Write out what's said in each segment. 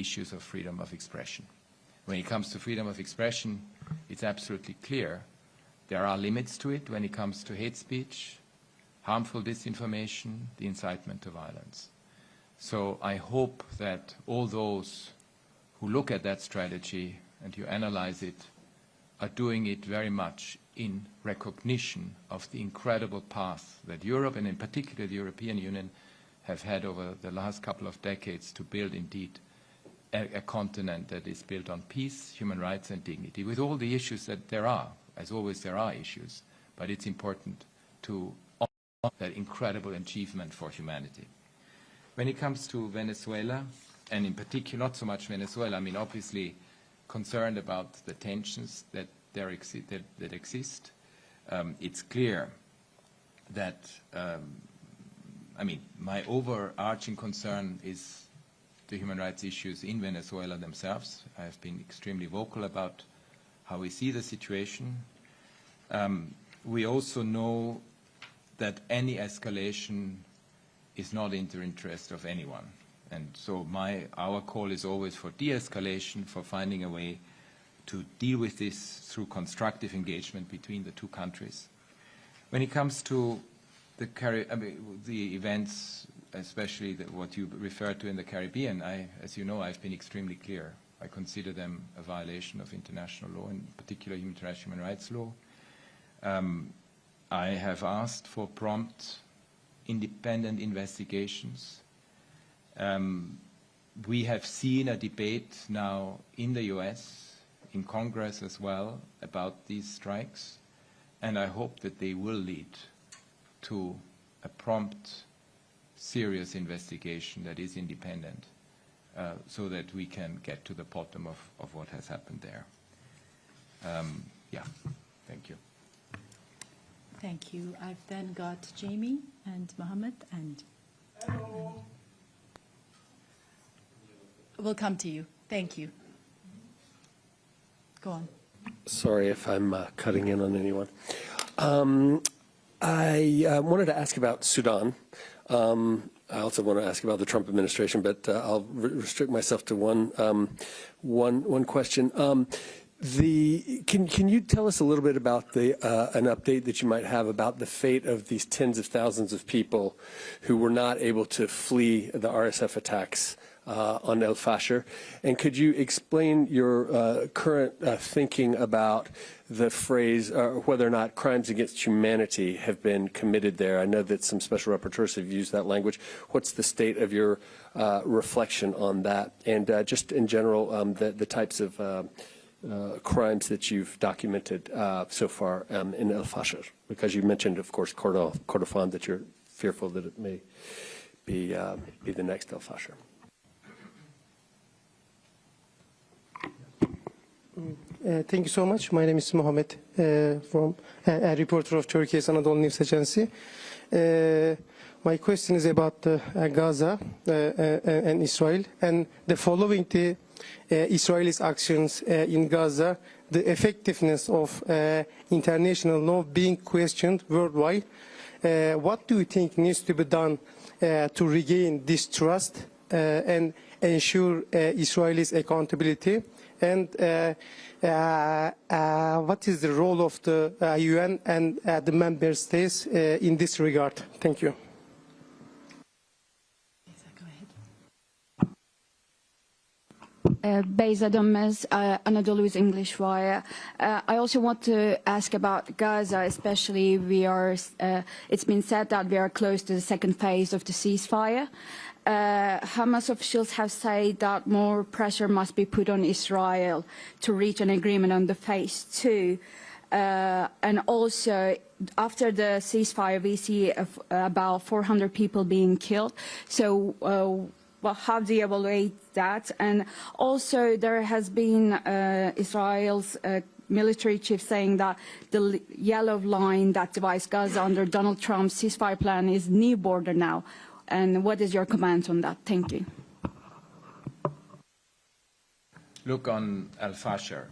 issues of freedom of expression. When it comes to freedom of expression, it's absolutely clear there are limits to it when it comes to hate speech, harmful disinformation, the incitement to violence. So I hope that all those who look at that strategy and you analyze it are doing it very much in recognition of the incredible path that Europe, and in particular the European Union, have had over the last couple of decades to build indeed a continent that is built on peace, human rights and dignity, with all the issues that there are. As always, there are issues, but it's important to honor that incredible achievement for humanity. When it comes to Venezuela, and in particular, not so much Venezuela, I mean, obviously concerned about the tensions that exist. It's clear that, I mean, my overarching concern is the human rights issues in Venezuela themselves. I have been extremely vocal about how we see the situation. We also know that any escalation is not in the interest of anyone. And so our call is always for de-escalation, for finding a way to deal with this through constructive engagement between the two countries. When it comes to the events, especially what you referred to in the Caribbean, as you know, I've been extremely clear. I consider them a violation of international law, in particular international human rights law. I have asked for prompt, independent investigations. We have seen a debate now in the US, in Congress as well, about these strikes, and I hope that they will lead to a prompt, serious investigation that is independent, so that we can get to the bottom of what has happened there. Yeah, thank you. Thank you. I've then got Jamie and Mohammed, and we'll come to you. Thank you. Go on. Sorry if I'm cutting in on anyone. I wanted to ask about Sudan. I also want to ask about the Trump administration, but I'll restrict myself to one question. Can you tell us a little bit about an update that you might have about the fate of these tens of thousands of people who were not able to flee the RSF attacks on El Fasher? And could you explain your current thinking about the phrase, whether or not crimes against humanity have been committed there? I know that some special rapporteurs have used that language. What's the state of your reflection on that? And just in general, the types of crimes that you've documented so far in El Fasher? Because you mentioned, of course, Kordofan, that you're fearful that it may be the next El Fasher. Thank you so much. My name is Mohammed, from a reporter of Turkey's Anadolu News Agency. My question is about Gaza and Israel, and the following the Israel's actions in Gaza, the effectiveness of international law being questioned worldwide. What do you think needs to be done to regain this trust and ensure Israel's accountability? And what is the role of the UN and the member states in this regard? Thank you. Beyza Dönmez, Anadolu's English Wire. I also want to ask about Gaza, especially it's been said that we are close to the second phase of the ceasefire. Hamas officials have said that more pressure must be put on Israel to reach an agreement on the phase 2. And also, after the ceasefire, we see about 400 people being killed. So, well, how do you evaluate that? And also, there has been Israel's military chief saying that the yellow line that divides Gaza under Donald Trump's ceasefire plan is new border now. And what is your comment on that? Thank you. Look, on Al Fasher,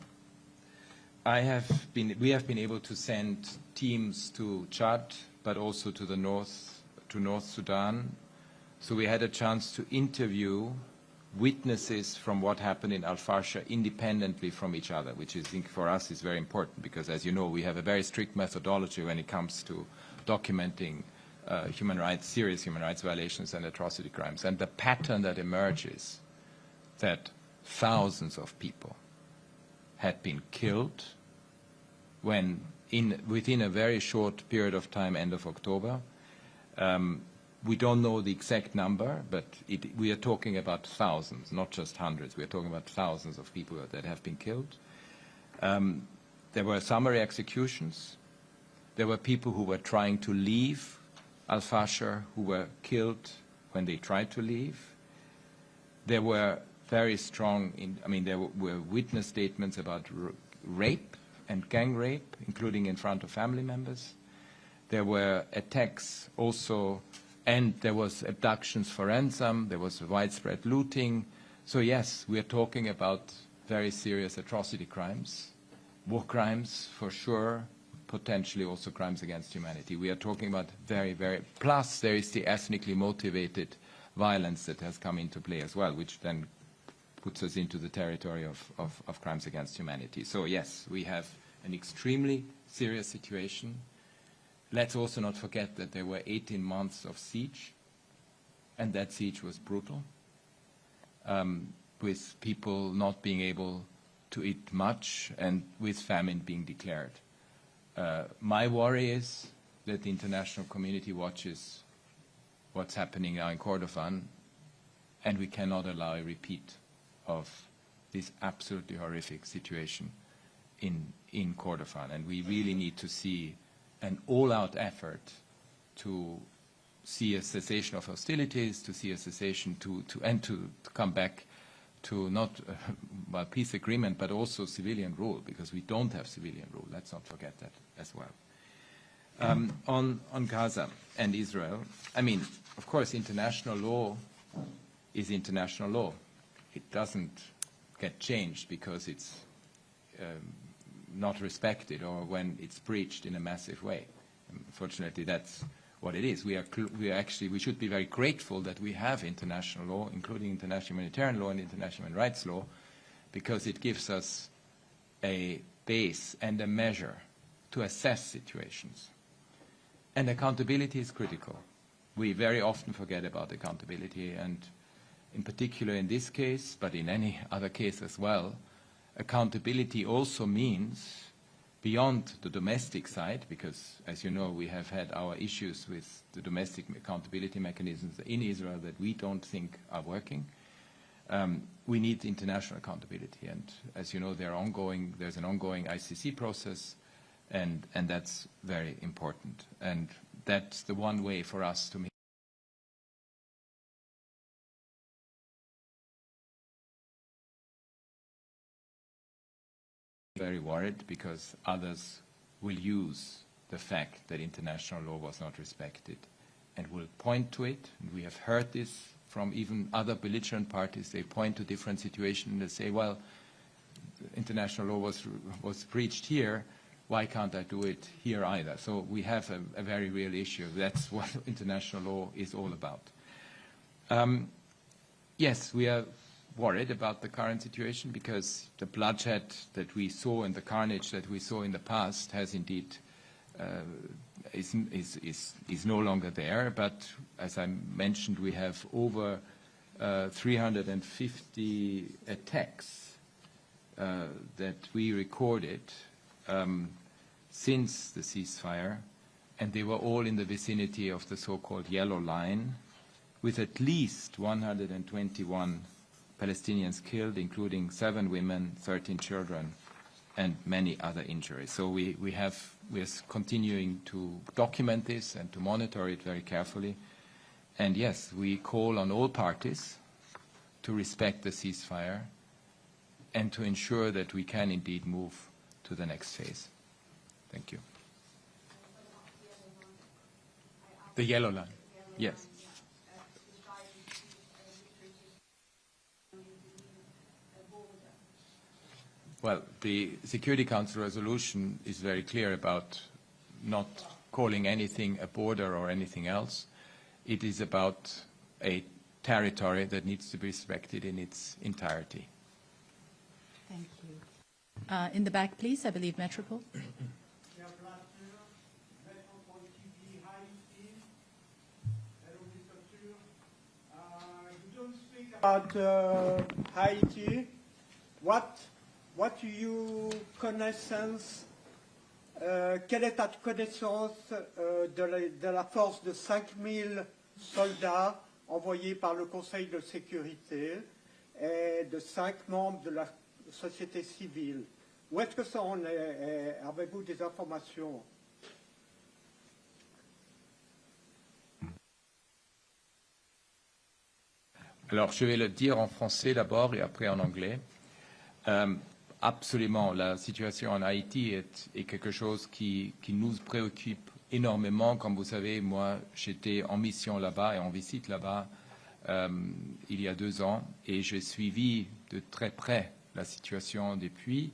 we have been able to send teams to Chad, but also to North Sudan. So we had a chance to interview witnesses from what happened in Al-Fasher independently from each other, which I think for us is very important because, as you know, we have a very strict methodology when it comes to documenting serious human rights violations and atrocity crimes. And the pattern that emerges that thousands of people had been killed within a very short period of time, end of October. We don't know the exact number, but we are talking about thousands, not just hundreds. We are talking about thousands of people that have been killed. There were summary executions. There were people who were trying to leave Al-Fasher who were killed when they tried to leave. There were very strong, there were witness statements about rape and gang rape, including in front of family members. There were attacks also, and there was abductions for ransom. There was widespread looting. So yes, we are talking about very serious atrocity crimes, war crimes for sure, potentially also crimes against humanity. We are talking about plus there is the ethnically motivated violence that has come into play as well, which then puts us into the territory of crimes against humanity. So yes, we have an extremely serious situation. Let's also not forget that there were 18 months of siege, and that siege was brutal, with people not being able to eat much and with famine being declared. My worry is that the international community watches what's happening now in Kordofan, and we cannot allow a repeat of this absolutely horrific situation in Kordofan. And we really need to see an all-out effort to see a cessation of hostilities, to see a cessation to come back to not peace agreement, but also civilian rule, because we don't have civilian rule. Let's not forget that as well. On Gaza and Israel, of course, international law is international law. It doesn't get changed because it's not respected or when it's breached in a massive way. Unfortunately, that's what it is. We should be very grateful that we have international law, including international humanitarian law and international human rights law, because it gives us a base and a measure to assess situations. And accountability is critical. We very often forget about accountability, and in particular in this case, but in any other case as well, accountability also means beyond the domestic side, because, as you know, we have had our issues with the domestic accountability mechanisms in Israel that we don't think are working. We need international accountability, and as you know, there's an ongoing ICC process, and that's very important. And that's the one way for us to make very worried because others will use the fact that international law was not respected and will point to it. And we have heard this from even other belligerent parties. They point to different situations and they say, well, international law was breached here. Why can't I do it here either? So we have a very real issue. That's what international law is all about. Yes, we are worried about the current situation because the bloodshed that we saw and the carnage that we saw in the past has indeed is no longer there. But as I mentioned, we have over 350 attacks that we recorded since the ceasefire, and they were all in the vicinity of the so-called yellow line, with at least 121 Palestinians killed, including 7 women, 13 children, and many other injuries. So we're continuing to document this and to monitor it very carefully. And yes, we call on all parties to respect the ceasefire and to ensure that we can indeed move to the next phase. Thank you. The yellow line, yes. Well, the Security Council resolution is very clear about not calling anything a border or anything else. It is about a territory that needs to be respected in its entirety. Thank you. In the back, please. I believe Metropole. About Haiti, what you connaissance, quelle est ta connaissance de la force de 5000 soldats envoyés par le Conseil de sécurité et de 5 membres de la société civile? Où est-ce que ça en est? Avez-vous des informations? Alors, je vais le dire en français d'abord et après en anglais. Absolument, la situation en Haïti est quelque chose qui nous préoccupe énormément. Comme vous savez, moi, j'étais en mission là-bas et en visite là-bas il y a 2 ans et j'ai suivi de très près la situation depuis.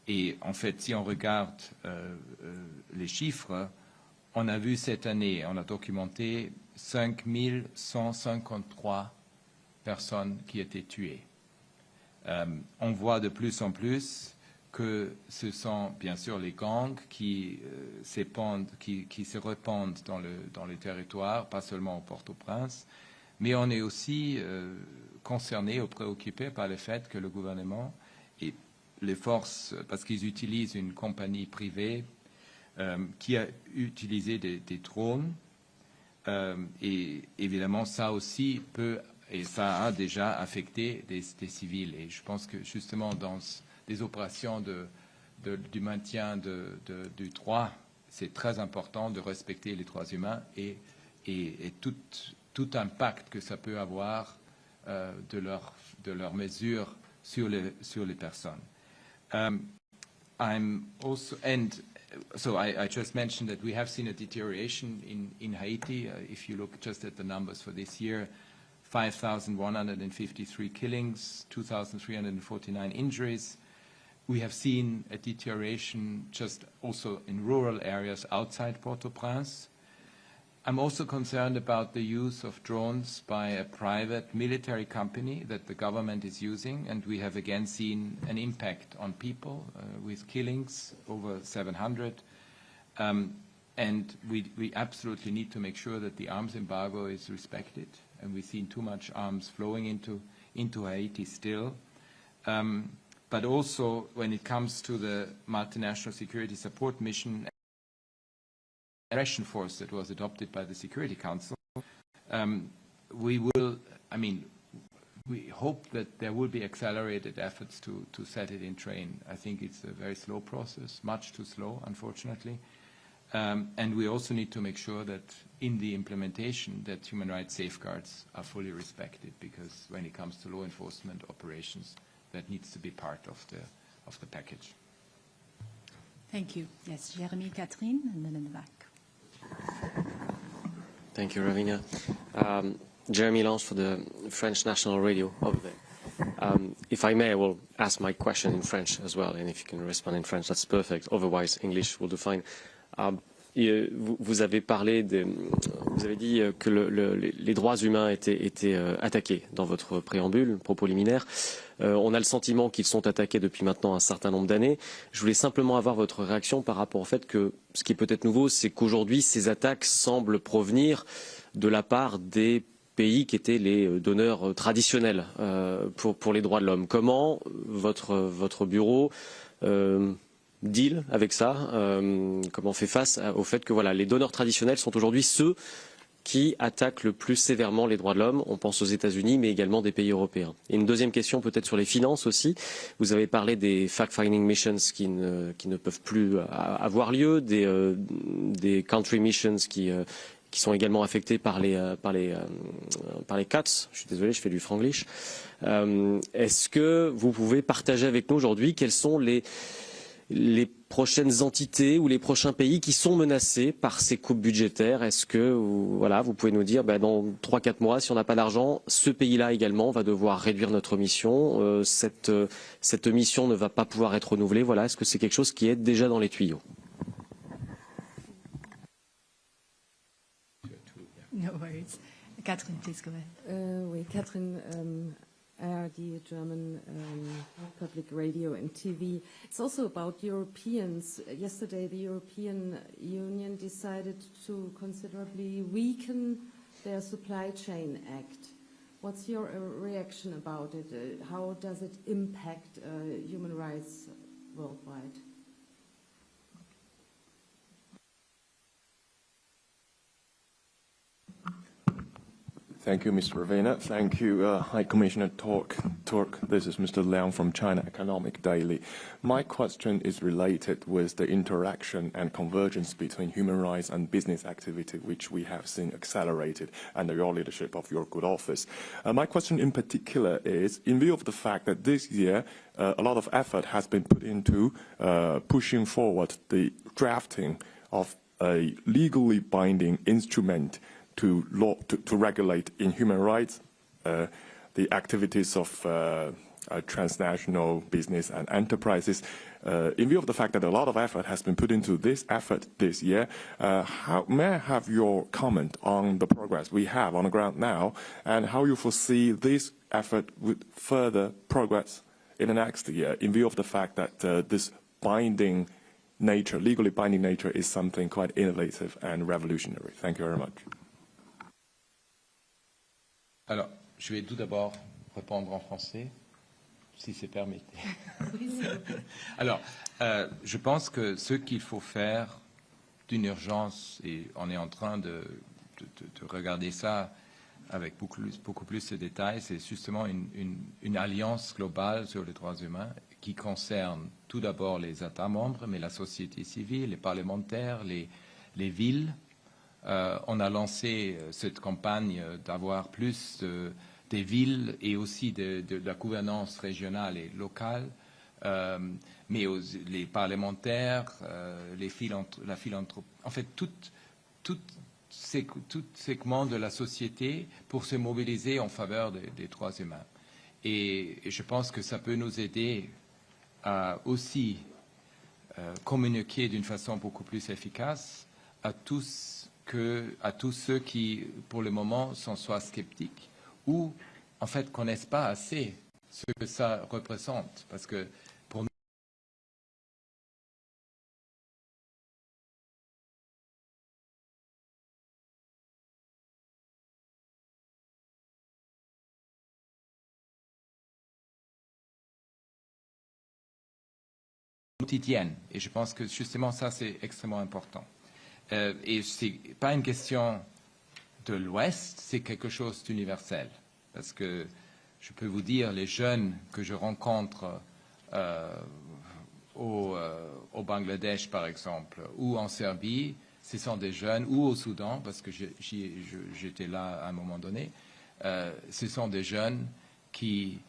Et en fait, si on regarde les chiffres, on a vu cette année, on a documenté 5153 personnes qui étaient tuées. On voit de plus en plus que ce sont bien sûr les gangs qui se répandent dans le territoire, pas seulement au Port-au-Prince, mais on est aussi concerné ou préoccupé par le fait que le gouvernement et les forces, parce qu'ils utilisent une compagnie privée qui a utilisé des drones, et évidemment ça aussi peut. Et ça a déjà affecté des civils. Et je pense que justement dans des opérations du maintien du droit, c'est très important de respecter les droits humains et tout impact que ça peut avoir de leurs mesures sur les personnes. I'm also, and so I just mentioned that we have seen a deterioration in Haiti. If you look just at the numbers for this year, 5,153 killings, 2,349 injuries. We have seen a deterioration just also in rural areas outside Port-au-Prince. I'm also concerned about the use of drones by a private military company that the government is using, and we have again seen an impact on people with killings, over 700. And we absolutely need to make sure that the arms embargo is respected. And we've seen too much arms flowing into Haiti still. But also when it comes to the multinational security support mission, aggression force that was adopted by the Security Council, we hope that there will be accelerated efforts to set it in train. I think it's a very slow process, much too slow, unfortunately. And we also need to make sure that in the implementation that human rights safeguards are fully respected, because when it comes to law enforcement operations, that needs to be part of the package. Thank you. Yes, Jeremy, Catherine, and then in the back. Thank you, Ravinia. Jeremy Lange for the French National Radio over there. If I may, I will ask my question in French as well, and if you can respond in French, that's perfect. Otherwise, English will do fine. Vous avez parlé, vous avez dit que les droits humains étaient attaqués dans votre préambule, propos liminaire. On a le sentiment qu'ils sont attaqués depuis maintenant un certain nombre d'années. Je voulais simplement avoir votre réaction par rapport au fait que ce qui est peut-être nouveau, c'est qu'aujourd'hui, ces attaques semblent provenir de la part des pays qui étaient les donneurs traditionnels pour les droits de l'homme. Comment votre bureau deal avec ça, comment on fait face au fait que voilà, les donneurs traditionnels sont aujourd'hui ceux qui attaquent le plus sévèrement les droits de l'homme. On pense aux États-Unis, mais également des pays européens. Et une deuxième question peut-être sur les finances aussi. Vous avez parlé des fact-finding missions qui ne peuvent plus avoir lieu, des country missions qui sont également affectés par les cuts. Je suis désolé, je fais du franglish. Est-ce que vous pouvez partager avec nous aujourd'hui quels sont les prochaines entités ou les prochains pays qui sont menacés par ces coupes budgétaires? Est-ce que vous pouvez nous dire dans 3-4 mois, si on n'a pas d'argent, ce pays-là également va devoir réduire notre mission, cette mission ne va pas pouvoir être renouvelée. Voilà, est-ce que c'est quelque chose qui est déjà dans les tuyaux? No worries. Catherine, please go ahead. Oui, Catherine, ARD, German public radio and TV. It's also about Europeans. Yesterday, the European Union decided to considerably weaken their Supply Chain Act. What's your reaction about it? How does it impact human rights worldwide? Thank you, Mr. Ravena. Thank you, High Commissioner Turk. This is Mr. Liang from China Economic Daily. My question is related with the interaction and convergence between human rights and business activity, which we have seen accelerated under your leadership of your good office. My question in particular is, in view of the fact that this year a lot of effort has been put into pushing forward the drafting of a legally binding instrument to regulate in human rights the activities of transnational business and enterprises. In view of the fact that a lot of effort has been put into this effort this year, may I have your comment on the progress we have on the ground now, and how you foresee this effort with further progress in the next year, in view of the fact that this binding nature, legally binding nature, is something quite innovative and revolutionary. Thank you very much. Alors, je vais tout d'abord répondre en français, si c'est permis. Alors, je pense que ce qu'il faut faire d'une urgence, et on est en train de regarder ça avec beaucoup plus de détails, c'est justement une alliance globale sur les droits humains qui concerne tout d'abord les États membres, mais la société civile, les parlementaires, les villes. On a lancé cette campagne d'avoir plus des villes et aussi de la gouvernance régionale et locale, mais les parlementaires, la philanthropie, en fait, tout segment de la société pour se mobiliser en faveur des droits humains. Et je pense que ça peut nous aider à aussi communiquer d'une façon beaucoup plus efficace à tous ceux qui, pour le moment, sont soit sceptiques ou, en fait, connaissent pas assez ce que ça représente. Parce que, pour nous, quotidienne. Et je pense que, justement, ça, c'est extrêmement important. Et ce n'est pas une question de l'Ouest, c'est quelque chose d'universel. Parce que je peux vous dire, les jeunes que je rencontre au Bangladesh, par exemple, ou en Serbie, ce sont des jeunes, ou au Soudan, parce que j'étais là à un moment donné, ce sont des jeunes qui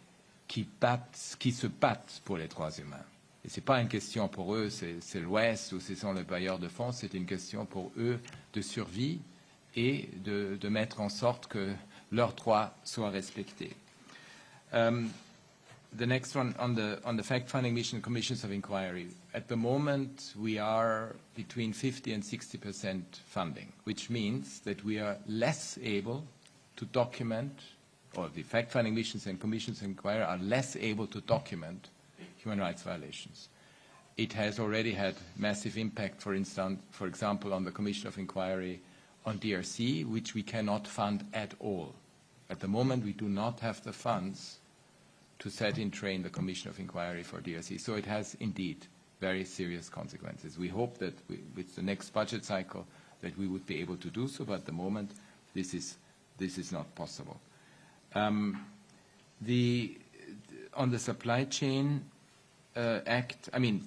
se battent pour les droits humains. Et ce n'est pas une question pour eux, c'est l'Ouest ou ce sont les bailleurs de fonds, c'est une question pour eux de survie et de mettre en sorte que leurs droits soient respectés. The next one on the fact-finding mission commissions of inquiry. At the moment, we are between 50 and 60% funding, which means that we are less able to document, or the fact-finding missions and commissions of inquiry are less able to document human rights violations. It has already had massive impact, for example, on the Commission of Inquiry on DRC, which we cannot fund at all. At the moment, we do not have the funds to set in train the Commission of Inquiry for DRC. So it has indeed very serious consequences. We hope that with the next budget cycle that we would be able to do so, but at the moment, this is not possible. On the supply chain Act, I mean,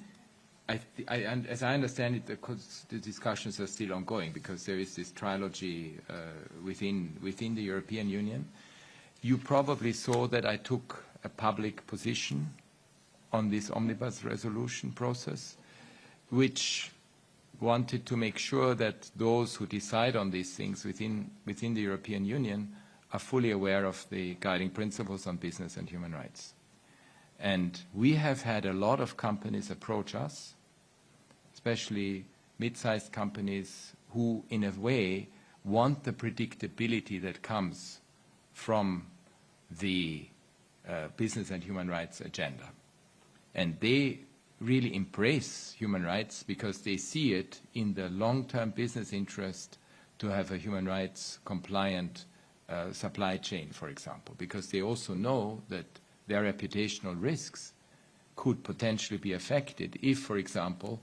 as I understand it, the discussions are still ongoing because there is this trilogy within the European Union. You probably saw that I took a public position on this omnibus resolution process, which wanted to make sure that those who decide on these things within the European Union are fully aware of the guiding principles on business and human rights. And we have had a lot of companies approach us, especially mid-sized companies who, in a way, want the predictability that comes from the business and human rights agenda. And they really embrace human rights because they see it in the long-term business interest to have a human rights compliant supply chain, for example, because they also know that their reputational risks could potentially be affected if, for example,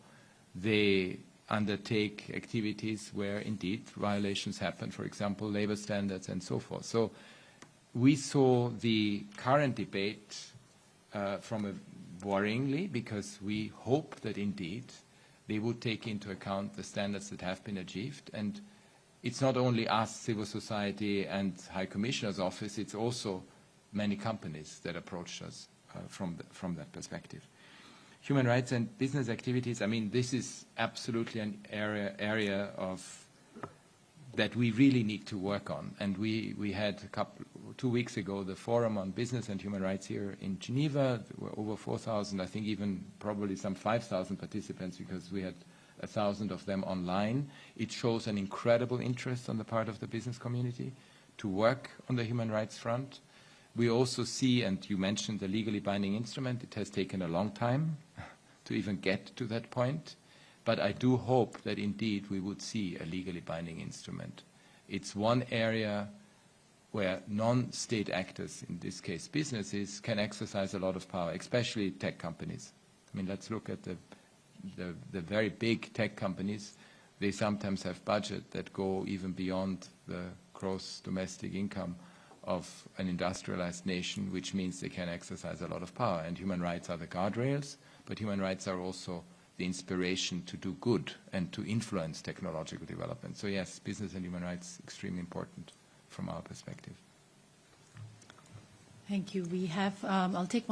they undertake activities where indeed violations happen, for example, labor standards and so forth. So we saw the current debate from a worryingly, because we hope that indeed they would take into account the standards that have been achieved. And it's not only us, civil society and High Commissioner's Office, it's also many companies that approached us from that perspective. Human rights and business activities, I mean, this is absolutely an area of that we really need to work on. And we had 2 weeks ago the Forum on Business and Human Rights here in Geneva. There were over 4,000, I think even probably some 5,000 participants because we had 1,000 of them online. It shows an incredible interest on the part of the business community to work on the human rights front. We also see, and you mentioned the legally binding instrument, it has taken a long time to even get to that point. But I do hope that indeed we would see a legally binding instrument. It's one area where non-state actors, in this case businesses, can exercise a lot of power, especially tech companies. I mean, let's look at the very big tech companies. They sometimes have budget that go even beyond the gross domestic income of an industrialized nation, which means they can exercise a lot of power. And human rights are the guardrails, but human rights are also the inspiration to do good and to influence technological development. So yes, business and human rights extremely important from our perspective. Thank you. We have, I'll take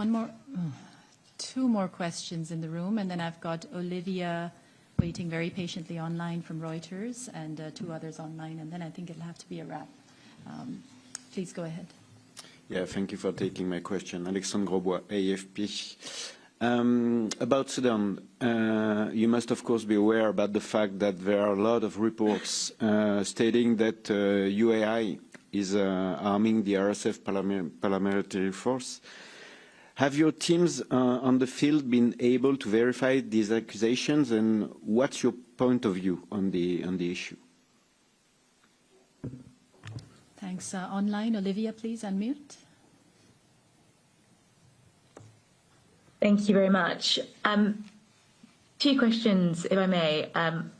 two more questions in the room, and then I've got Olivia waiting very patiently online from Reuters, and 2 others online, and then I think it'll have to be a wrap. Please go ahead. Yeah, thank you for taking my question. Alexandre Grosbois, AFP. About Sudan, you must of course be aware about the fact that there are a lot of reports stating that UAI is arming the RSF paramilitary force. Have your teams on the field been able to verify these accusations, and what's your point of view on the issue? Thanks. Online, Olivia, please unmute. Thank you very much. 2 questions, if I may.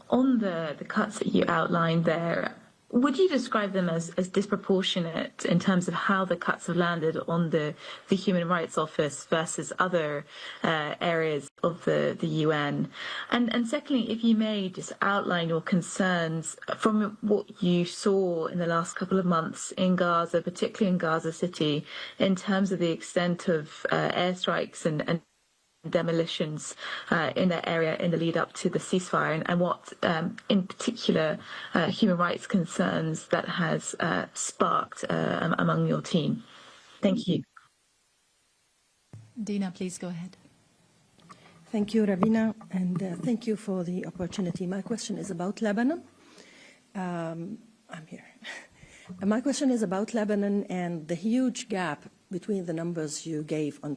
On the cuts that you outlined there, would you describe them as disproportionate in terms of how the cuts have landed on the Human Rights Office versus other areas of the UN? And secondly, if you may just outline your concerns from what you saw in the last couple of months in Gaza, particularly in Gaza City, in terms of the extent of airstrikes and demolitions in that area in the lead up to the ceasefire, and what in particular human rights concerns that has sparked among your team. Thank you. Dina, please go ahead. Thank you, Ravina, and thank you for the opportunity. My question is about Lebanon. I'm here. My question is about Lebanon and the huge gap between the numbers you gave on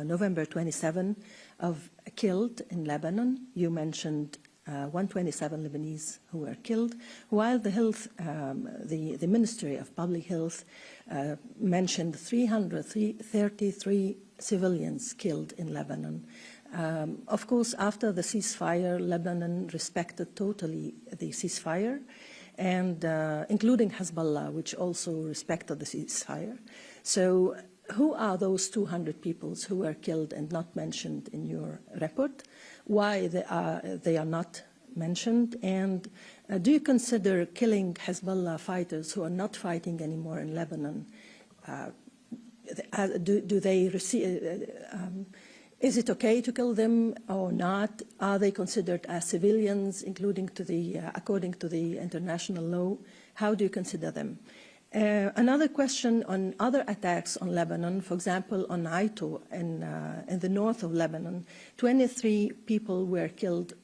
November 27 of killed in Lebanon. You mentioned 127 Lebanese who were killed, while the health, the Ministry of Public Health mentioned 333 civilians killed in Lebanon. Of course, after the ceasefire, Lebanon respected totally the ceasefire, and including Hezbollah, which also respected the ceasefire. So who are those 200 people who were killed and not mentioned in your report? Why they are not mentioned? And do you consider killing Hezbollah fighters who are not fighting anymore in Lebanon? Do they receive? Is it okay to kill them or not? Are they considered as civilians, according to the international law? How do you consider them? Another question on other attacks on Lebanon, for example, on Aito in the north of Lebanon, 23 people were killed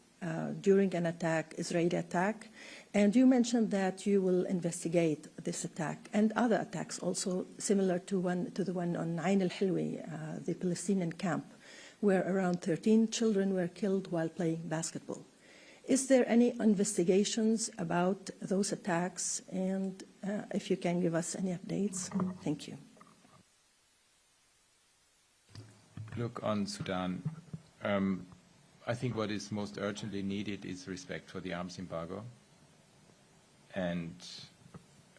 during an attack, Israeli attack, and you mentioned that you will investigate this attack and other attacks also similar to the one on Ain al-Hilwi, the Palestinian camp, where around 13 children were killed while playing basketball. Is there any investigations about those attacks, and if you can give us any updates? Thank you. Look, on Sudan, I think what is most urgently needed is respect for the arms embargo, and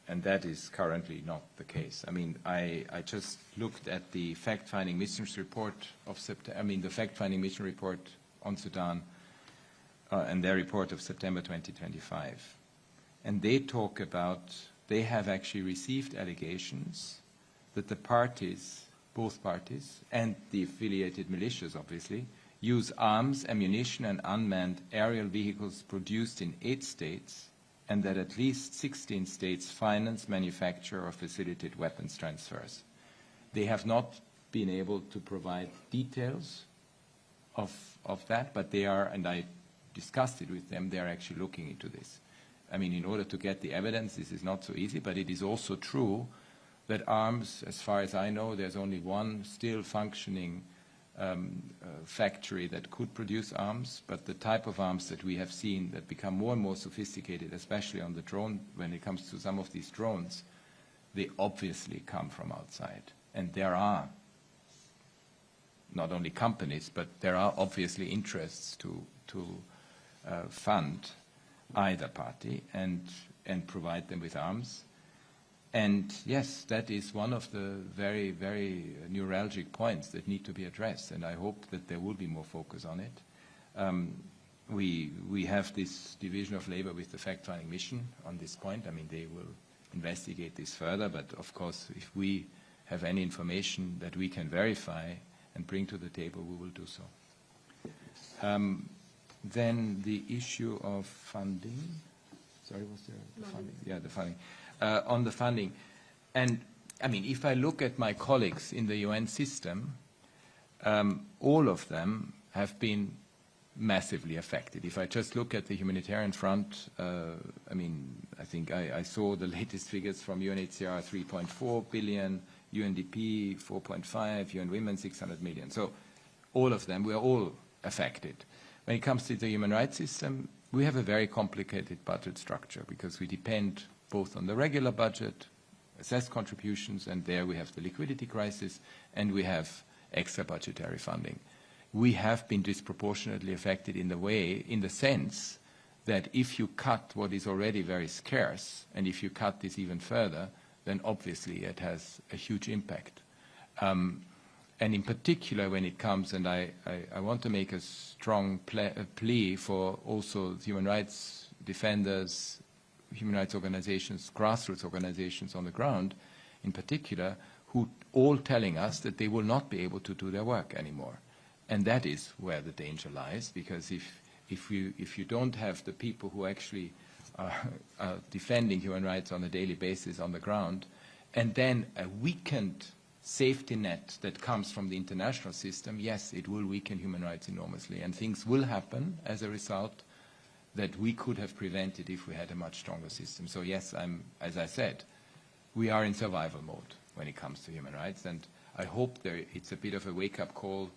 that is currently not the case. I mean, I just looked at the fact-finding missions report of the fact-finding mission report on Sudan and their report of September 2025, and they talk about they have actually received allegations that the parties, both parties, and the affiliated militias, obviously, use arms, ammunition, and unmanned aerial vehicles produced in 8 states, and that at least 16 states finance, manufacture, or facilitate weapons transfers. They have not been able to provide details of that, but they are, and I discussed it with them, they are actually looking into this. I mean, in order to get the evidence, this is not so easy, but it is also true that arms, as far as I know, there's only one still functioning factory that could produce arms, but the type of arms that we have seen that become more and more sophisticated, especially on the drone, when it comes to some of these drones, they obviously come from outside. And there are not only companies, but there are obviously interests to fund either party and provide them with arms. And yes, that is one of the very, very neuralgic points that need to be addressed, and I hope that there will be more focus on it. We have this division of labor with the fact-finding mission on this point. I mean, they will investigate this further, but of course, if we have any information that we can verify and bring to the table, we will do so. Then the issue of funding. Sorry, was there the funding? Yeah, the funding. On the funding. And, I mean, if I look at my colleagues in the UN system, all of them have been massively affected. If I just look at the humanitarian front, I mean, I think I saw the latest figures from UNHCR, 3.4 billion, UNDP, 4.5, UN Women, 600 million. So all of them, we are all affected. When it comes to the human rights system, we have a very complicated budget structure because we depend both on the regular budget, assessed contributions, and there we have the liquidity crisis, and we have extra budgetary funding. We have been disproportionately affected in the sense that if you cut what is already very scarce, and if you cut this even further, then obviously it has a huge impact. And in particular when it comes, and I want to make a strong plea for also human rights defenders, human rights organizations, grassroots organizations on the ground in particular, who all telling us that they will not be able to do their work anymore. And that is where the danger lies, because if you don't have the people who actually are defending human rights on a daily basis on the ground, and then a weakened safety net that comes from the international system, yes, it will weaken human rights enormously. And things will happen as a result that we could have prevented if we had a much stronger system. So yes, as I said, we are in survival mode when it comes to human rights, and I hope it's a bit of a wake-up call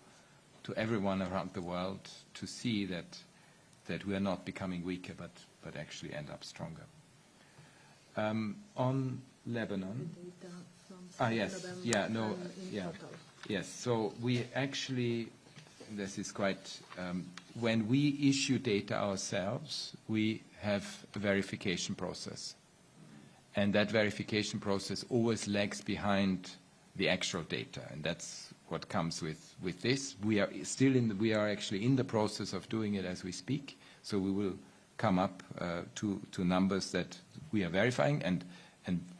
to everyone around the world to see that we are not becoming weaker, but actually end up stronger. On Lebanon. Yes. Yeah, no, yeah. Yes, so we actually, this is quite, when we issue data ourselves, we have a verification process. And that verification process always lags behind the actual data, and that's what comes with this. We are actually in the process of doing it as we speak, so we will come up to numbers that we are verifying, and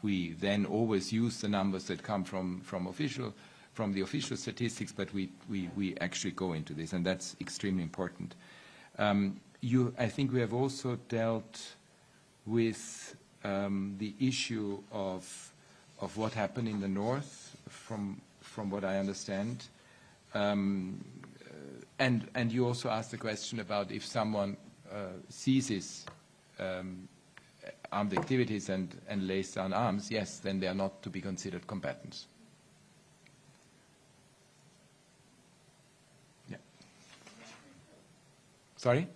we then always use the numbers that come from the official statistics, but we actually go into this, and that's extremely important. I think we have also dealt with the issue of what happened in the north, from what I understand, and you also asked the question about if someone ceases armed activities and lays down arms, yes, then they are not to be considered combatants. Yeah. Sorry?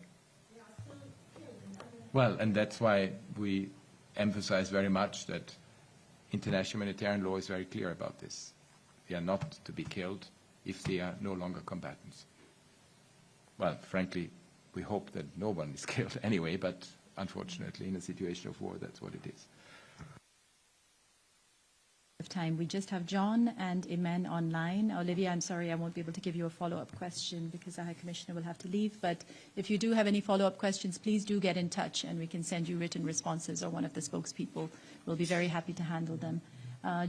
Well, and that's why we emphasize very much that international humanitarian law is very clear about this. They are not to be killed if they are no longer combatants. Well, frankly, we hope that no one is killed anyway, but unfortunately, in a situation of war, that's what it is. Of time, we just have John and Imen online. Olivia, I'm sorry, I won't be able to give you a follow-up question because the High Commissioner will have to leave. But if you do have any follow-up questions, please do get in touch, and we can send you written responses, or one of the spokespeople will be very happy to handle them.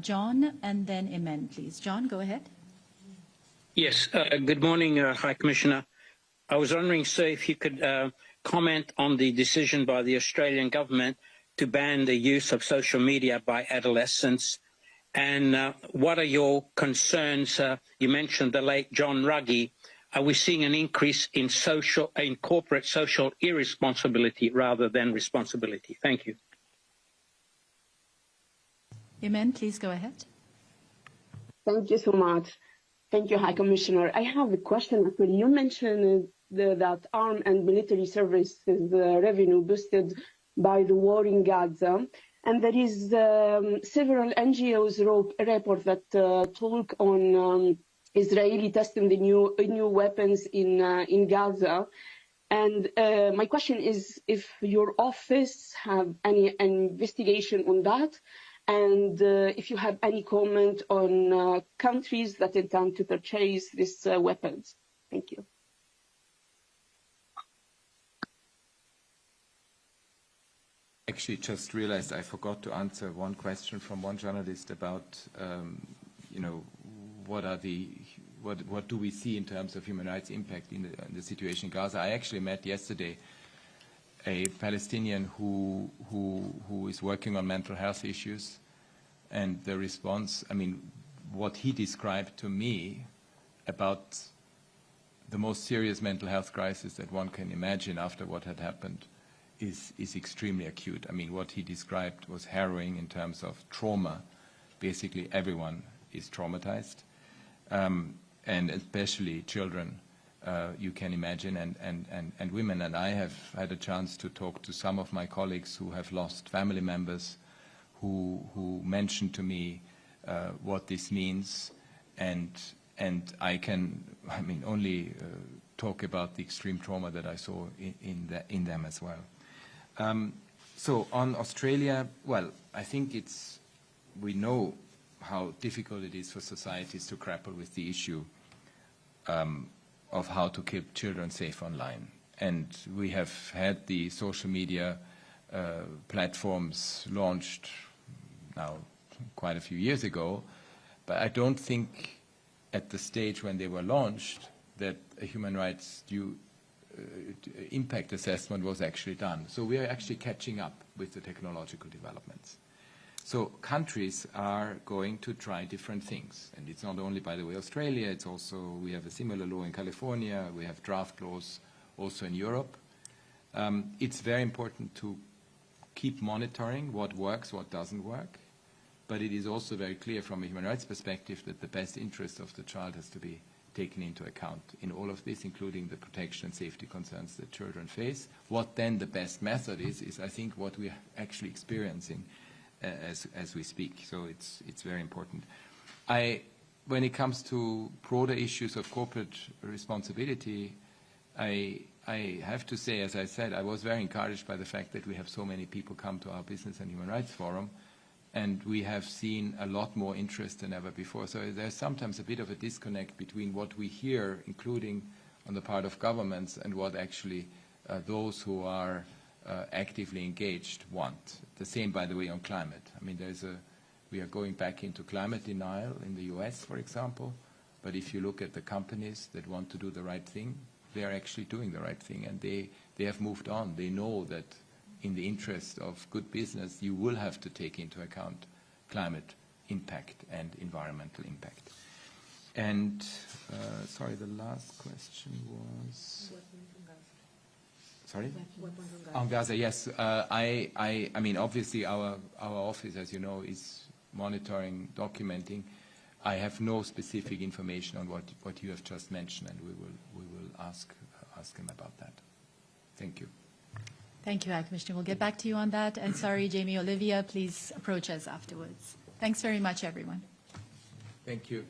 John, and then Imen, please. John, go ahead. Yes. Good morning, High Commissioner. I was wondering, sir, if you could comment on the decision by the Australian government to ban the use of social media by adolescents, and what are your concerns? You mentioned the late John Ruggie. Are we seeing an increase in corporate social irresponsibility rather than responsibility? Thank you. Imen, please go ahead. Thank you so much. Thank you, High Commissioner. I have a question. Actually, you mentioned that armed and military services revenue boosted by the war in Gaza, and there is several NGOs report that talk on Israeli testing the new weapons in Gaza. And my question is if your office have any investigation on that, and if you have any comment on countries that intend to purchase these weapons. Thank you. Actually, just realized I forgot to answer one question from one journalist about, what do we see in terms of human rights impact in the situation in Gaza. I actually met yesterday a Palestinian who is working on mental health issues, and the response, what he described to me about the most serious mental health crisis that one can imagine after what had happened is extremely acute. What he described was harrowing in terms of trauma. Basically, everyone is traumatized, and especially children. You can imagine, and women. And I have had a chance to talk to some of my colleagues who have lost family members, who mentioned to me what this means, and I can, only talk about the extreme trauma that I saw in them as well. So on Australia, well, I think we know how difficult it is for societies to grapple with the issue of how to keep children safe online. And we have had the social media platforms launched now quite a few years ago, but I don't think at the stage when they were launched that a human rights impact assessment was actually done. So we are actually catching up with the technological developments. So countries are going to try different things. And it's not only, by the way, Australia, it's also, we have a similar law in California, we have draft laws also in Europe. It's very important to keep monitoring what works, what doesn't work. But it is also very clear from a human rights perspective that the best interest of the child has to be taken into account in all of this, including the protection and safety concerns that children face. What then the best method is I think what we are actually experiencing as we speak. So it's very important. When it comes to broader issues of corporate responsibility, I have to say, as I said, I was very encouraged by the fact that we have so many people come to our Business and Human Rights Forum, and we have seen a lot more interest than ever before. So there's sometimes a bit of a disconnect between what we hear, including on the part of governments, and what actually those who are actively engaged want. The same, by the way, on climate. We are going back into climate denial in the US, for example, but if you look at the companies that want to do the right thing, they are actually doing the right thing, and they have moved on. They know that in the interest of good business, you will have to take into account climate impact and environmental impact. And, sorry, the last question was Sorry? On Gaza, yes. I mean, obviously our office, as you know, is monitoring, documenting. I have no specific information on what you have just mentioned, and we will ask him about that. Thank you. Thank you, High Commissioner. We'll get back to you on that. And sorry, Jamie, Olivia, please approach us afterwards. Thanks very much, everyone. Thank you.